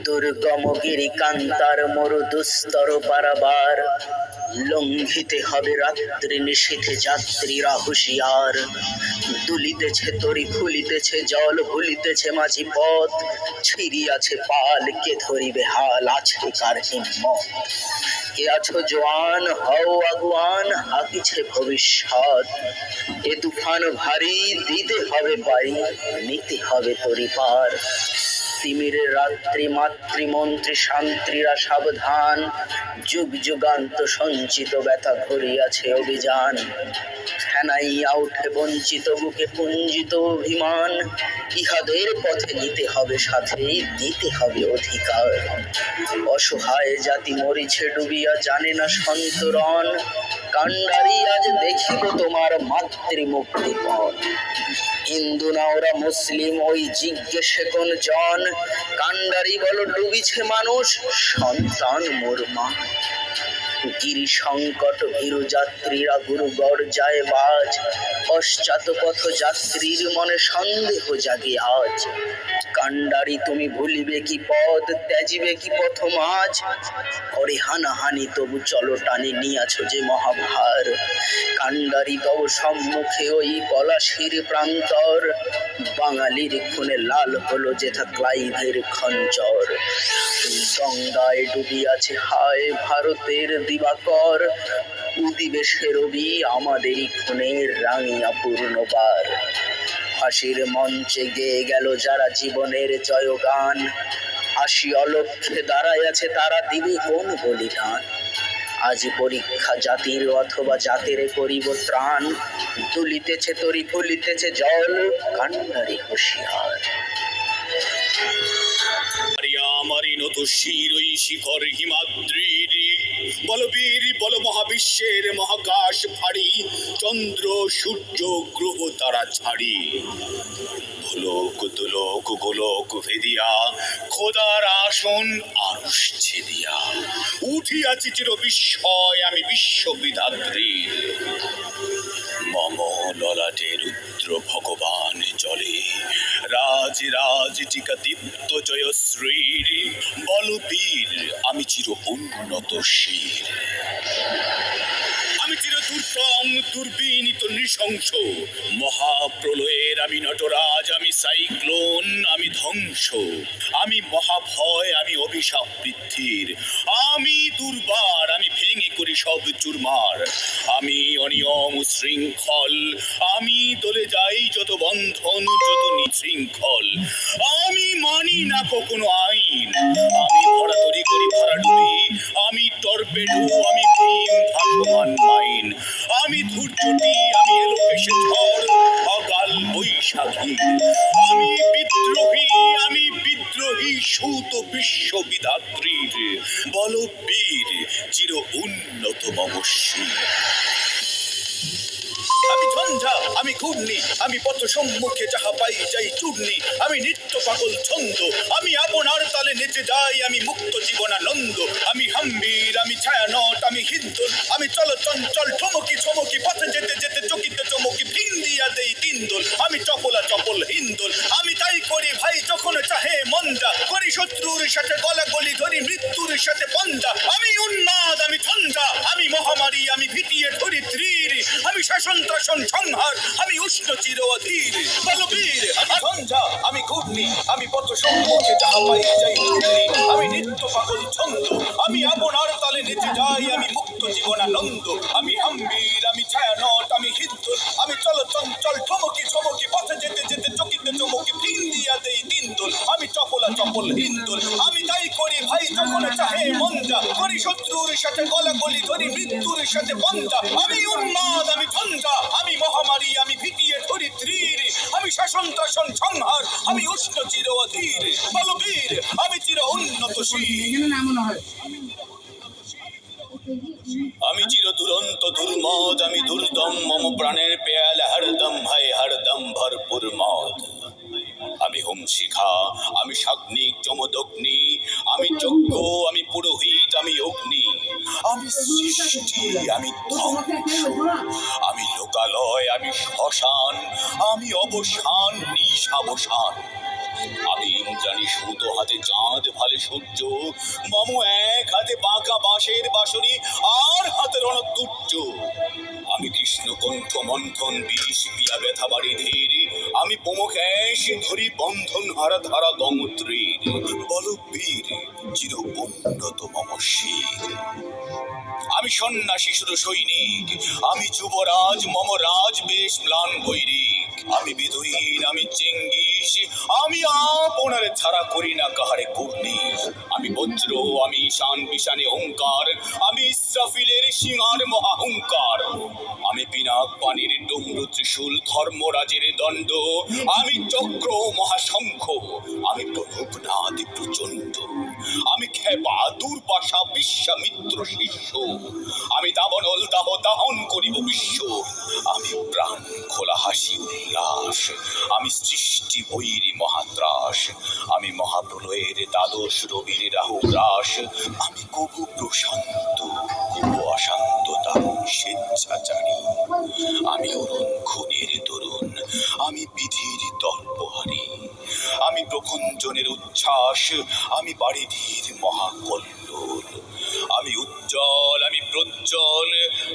দুর্গম গিরিকান্তার মরু দুস্তর পারাবার, লঙ্ঘিতে হবে রাত্রি নিশীথে যাত্রীরা হুঁশিয়ার। দুলিতেছে তরি ফুলিতেছে জল ভুলিতেছে মাঝি পথ, ছিড়িয়াছে পাল কে ধরিবে হাল আছে কার হিম্মত। কে আছো জোয়ান হও আগুয়ান হাকিছে ভবিষ্যৎ, এ তুফান ভারী দিতে হবে পারি নিতে হবে তরি পার। তিমিরের রাত্রি মাতৃমন্ত্রী শান্ত্রীরা সাবধান, যুগ যুগান্ত সঞ্চিত ব্যথা ঘুরিয়াছে অভিযান। ফেনাইয়া উঠে বঞ্চিত বুকে পুঞ্জিত অভিমান, ইহাদের পথে নিতে হবে সাথে দিতে হবে অধিকার। অসহায় জাতি মরিছে ডুবিয়া জানে না সন্তরণ, কান্ডারি আজ দেখিব তোমার মাতৃমুক্তি পণ। হিন্দু না ওরা মুসলিম ওই জিজ্ঞেসে কোন জন, কান্ডারি বলো ডুবিছে মানুষ সন্তান মোর মা। গিরি সংকট ভীরু যাত্রীরা গুরুগড় যায় বাজ, পশ্চাৎ পথ যাত্রীর মনে সন্দেহ জাগে আজ। কান্ডারি তুমি ভুলিবে কি পদ ত্যাজিবে কি পথ মাঝ, করে হানাহানি তবু চলো টানি নিয়াছো যে মহাভার। কান্ডারি তব সম্মুখে ওই পলাশির প্রান্তর, বাঙালির খুনে লাল হলো যেথা ক্লাইভের খঞ্চর। গঙ্গায় ডুবিয়াছে হায় ভারতের দিবাকর, উদিবে সে রবি আমাদেরই খুনের রাঙিয়া পূর্ণবার। ফাঁসির মঞ্চে গেয়ে গেল যারা জীবনের জয়গান, আসি অলক্ষ্যে দাঁড়ায় আছে তারা দিবে কোন বলিদান। আজ পরীক্ষা জাতির অথবা জাতের করিব ত্রাণ, তুলিতেছে তরি ফুলিতেছে জল কান্ডারি হুঁশিয়ার। আমারই নত শির ওই শিখর হিমাদ্রির, বলবীর বল মহাবিশ্বের মহাকাশ ফাড়ি, চন্দ্র সূর্য গ্রহ তারা ছাড়ি। ভোলোক দুলোক গোলোক ভেদিয়া খোদার আসন আরশ ছেদিয়া, উঠিয়াছি চির বিস্ময় আমি বিশ্ববিধাত্রীর। মম ললাটে রুদ্র ভগবান জলে, রাজ রাজ টিকা দীপ্ত জয়শ্রীর। বলবীর আমি চির উন্নত শির, আমি চির দুর্গম দুর্বিনীত নৃশংস। মহাপ্রলয়ের আমি নটরাজ আমি সাইক্লোন আমি ধ্বংস। আমি মহাভয় আমি অভিশাপ বৃদ্ধির, আমি দুর্বার আমি ভেঙে করি সব চুরমার। আমি অনিয়ম শৃঙ্খল আমি দলে যাই যত বন্ধন যত নিশৃঙ্খল। আমি মানি না কখনো আইন, আমি ভরা তরি করি ভরা ডুবি। আমি টর্পেডো আমি ভীম ভাসমান মাইন, আমি ধূর্যটি আমি এলোকেশে ঝড় অকাল বৈশাখী। আমি বিদ্রোহী সুত বিশ্ববিধাত্রীর। বলবীর চির উন্নত মমস্বী। আমি ঝঞ্ঝা আমি ঘূর্ণি আমি পথ সম্মুখে যাহা পাই যাই চূর্ণি। আমি নিত্য পাগল ছন্দ আমি আপনার তালে নেচে যাই আমি মুক্ত জীবনানন্দ। আমি হাম্বির আমি ছায়ানট আমি হিন্দুল আমি চল চঞ্চল ঠমকি ছমকি পথে যেতে যেতে চকিতে চমকি ভিন দিয়া দেই তিনদোল। আমি চপলা চপল হিন্দুল আমি তাই করি ভাই যখন চাহে মন্দা, করি শত্রুর সাথে গলাগলি ধরি মৃত্যুর সাথে পন্দা। আমি উন্মাদ আমি ঝঞ্ঝা আমি মহামারী আমি ভিটিয়ে ধরি ত্রির। আমি শাসন ত্রাসন সংহার আমি উষ্ণ চির অধীর। বলবীর আমি ঝঞ্ঝা আমি ঘূর্ণি আমি পথ সম্মুখে যাহা পাই যাই চূর্ণি। আমি নিত্য পাগল ছন্দ আমি আপনার তালে নেচে যাই আমি মুক্ত জীবনানন্দ। আমি হাম্বির আমি ছায়ানট আমি হিন্দুল আমি চল চঞ্চল ঠমকি ছমকি পথে যেতে যেতে চকিতে চমকি ভিন দিয়া দেই তিনদোল। আমি চপলা চপল হিন্দুল আমি তাই করি ভাই যখন চাহে মন্দা, করি শত্রুর সাথে গলাগলি ধরি মৃত্যুর সাথে পন্দা। আমি উন্মাদ আমি ঝঞ্ঝা আমি মহামারী আমি ভিটিয়ে ধরি ত্রির। আমি শাসন ত্রাসন সংহার আমি উষ্ণ চির অধীর। বলবীর আমি চির উন্নত শির, আমি চির দুরন্ত দুর্মদ আমি দুর্দম মম প্রাণের পেয়াল হরদম ভাই হরদম ভরপুর মদ। আমি হোম শিখা আমি সাগ্নিক যমদগ্নি আমি যজ্ঞ আমি পুরোহিত আমি অগ্নি। আমি আমি সৃষ্টি, আমি ধ্বংস, আমি লোকালয়, আমি শ্মশান, আমি অবসান নিশাবসান। আমি ইন্দ্রাণী সুতো হাতে চাঁদ ভালে সূর্য, মম এক হাতে বাঁকা বাঁশের বাঁশরি, আর হাতে রণদুর্য। আমি কৃষ্ণ কণ্ঠ মন্থন বিষ পিয়া ব্যথা বাড়ি ধীর, আমি পোমক্যাশ ধরি বন্ধন হারা ধারা গঙ্গোত্রীর। বল বীর চির উন্নত মম শির। আমি সন্ন্যাসী সুর সৈনিক, আমি যুবরাজ মম রাজ বেশ ম্লান বৈরিক। আমি বিধুহীন, আমি চেঙ্গিস, আমি আপনার ছাড়া করি না কাহারে কুর্নিশ। আমি বজ্র, আমি ঈশান বিশানে ওঙ্কার, আমি ইসরাফিলের সিংহার মহাহুঙ্কার। আমি পিনাক পানির ডমরু ত্রিশূল ধর্মরাজের দণ্ড, আমি চক্র মহাশঙ্খ, আমি প্রণবনাদ প্রচণ্ড। আমি ক্ষেপা দুর্বাসা বিশ্বামিত্র শিষ্য, আমি দাবানল দাহ দাহন করিব বিশ্ব। আমি প্রাণ খোলা হাসি উল্লাস, আমি সৃষ্টি বৈরী মহাত্রাস। আমি মহাপ্রলয়ের দ্বাদশ রবির রাহু গ্রাস, আমি কবু প্রশান্ত কবু অশান্ত দারুণ স্বেচ্ছাচারী। আমি অরুণ খুনের তরুণ, আমি বিধির তর্পহারী। আমি প্রভঞ্জনের উচ্ছ্বাস, আমি বারিধির মহাকল্লোল। আমি উজ্জ্বল, আমি প্রজ্জ্বল,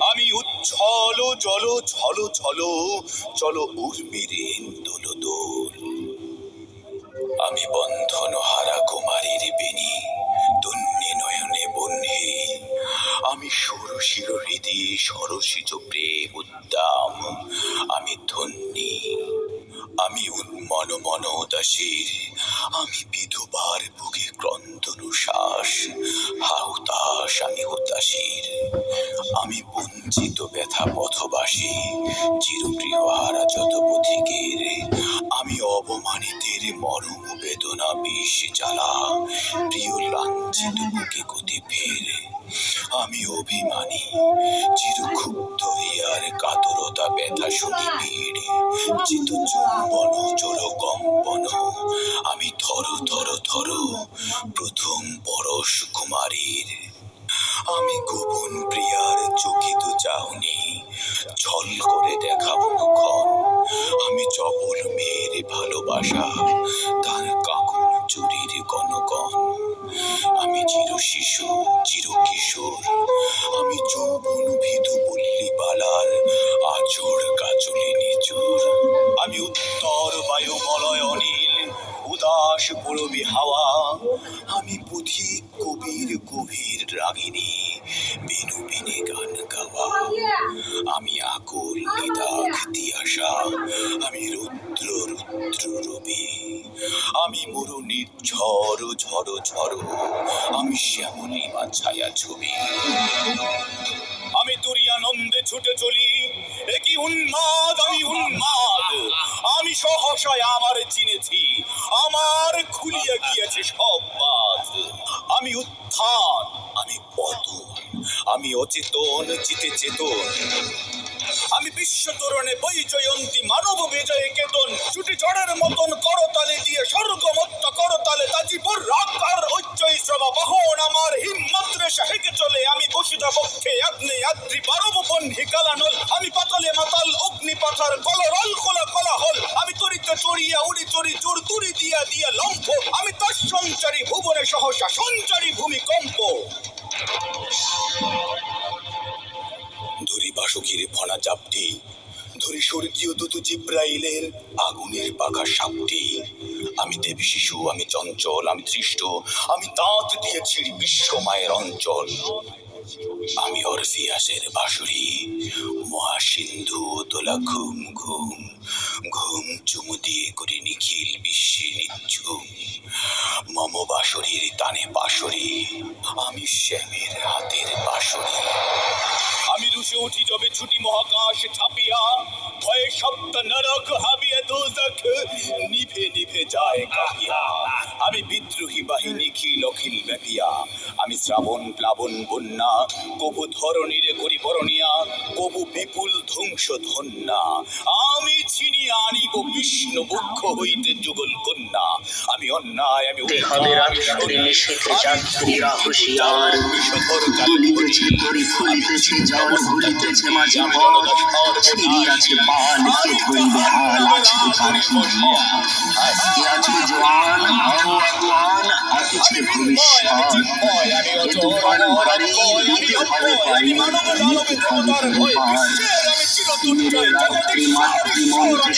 আমি উচ্ছল জল ছল ছল, চল উর্মির দোল দোল। আমি বন্ধন হারা কুমারীর বেণী, তন্নি নয়নে বহ্নি। আমি ষোড়শীর হৃদি সরসিজ প্রেম উদ্দাম, আমি ধন্যী। আমি উন্মন মনোদাসীর, আমি বিধবার বুকে ক্রন্দন শ্বাস। হাহুতাশ আমি হতাশীর, আমি বঞ্চিত ব্যথা পথবাসী, চিরপ্রিয় হারা যত পথিকের। আমি অবমানিতের মরম বেদনা বিষ জ্বালা, প্রিয় লাঞ্ছিত বুকে গতি ফের। আমি অভিমানী, চিরক্ষুব্ধ হিয়ার কাতরতা ব্যথা শুনি পীড়। চিত চুম্বন চোর কম্পন, আমি থর থর থর, প্রথম পরশ কুমারীর। আমি গোপন প্রিয়ার চকিত চাহনি, ছল করে দেখাবো মুখন। আমি চপল মেয়ের ভালোবাসা, তার কাকুন চুরির কনকন। আমি চির শিশু চির কিশোর, আমি যৌবন ভীতু পল্লী বালার আচর কাচলে নিচুর। আমি উত্তর বায়ু মলয় অনিল, উদাস পূরবী হাওয়া। আমি পথিক কবির গভীর রাগিনী, বিনু বিনে গান গাওয়া। আমি আকুল নিদাঘ তিয়াসা, আমি রুদ্র রুদ্র রবি। আমি মরুনির ঝড় ঝড় ঝড়, আমি শ্যামলিমা ছায়া ছবি। আমি তুরিয়ানন্দে ছুটে চলি, একই উন্মাদ আমি উন্মাদ। আমি সহসায় আমার চিনেছি, আমার খুলিয়া গিয়েছে সব বাঁধ। আমি উত্থান, আমি পতন, আমি অচেতন চিতে চেতন। আমি বিশ্ব তরণে বই জয়ন্তী মানব বিজয় কেতন। ছুটি ঝড়ের মতন করতালে দিয়ে স্বর্গমত্ত করতালে তাজিপুর রাখার ঐচ্ছই শ্রবা বাহন আমার হিম্মত্রে সাহেকে চলে। আমি বসিতা পক্ষে আগ্নে আদ্রি বারব বন্ধি কালানল। আমি পাতালে মাতাল অগ্নি পাথার কলরল কলা কলাহল। আমি তরিতে চড়িয়া উড়ি চড়ি চোর তুরি দিয়া দিয়া লম্ফ। আমি তার সঞ্চারী ভুবনে সহসা সঞ্চারী ভূমিকম্প। ধরি বাসুকির ফনা চাপটি, ধরি স্বর্গীয় দূত জিব্রাইলের আগুনের পাখা সাপটি। আমি দেবী শিশু, আমি চঞ্চল, আমি দৃষ্ট, আমি দাঁত দিয়ে ছিঁড়ি বিশ্ব মায়ের অঞ্চল। আমি অরফিয়াসের বাঁশরি, মহাসিন্ধু তোলা ঘুম ঘুম। ঘুম চুমু দিয়ে করি নিখিল বিশ্বে নিঝুম। মম বাঁশরির তানে বাঁশরি, আমি শ্যামের হাতের বাঁশরি। আমি রুশে উঠি যবে ছুটি মহাকাশ ছাপিয়া, ভয়ে সপ্ত নরক হাবিয়া দোজখ নিভে নিভে যায় কাঁপিয়া। আমি বিদ্রোহী বাহিনী খিল অখিল ব্যাপিয়া, আমি শ্রাবণ প্লাবন বন্যা কবু ধরণীরে করি বরণিয়া কবু বিপুল ধ্বংস ধন্যা আমি ছিনিয়ে আনিব বিষ্ণু বক্ষ হইতে যুগল কন্যা আমি অন্যায় আমি তে হবে রাত্রি নিশীথে যাত্রীরা হুঁশিয়ার দুলিতেছে তরি ফুলিতেছে জল ভুলিতেছে মাঝে পথ ছিড়িয়াছে পাল কে ধরিবে হাল আছে কার কে আছে জোয়ান ভগবান হাতিছে ভবিষ্যৎ এ তুফান ভরে দিতে হবে পারি দিতে হবে পার দিনের রাত্রি মাতৃমন্ত্রে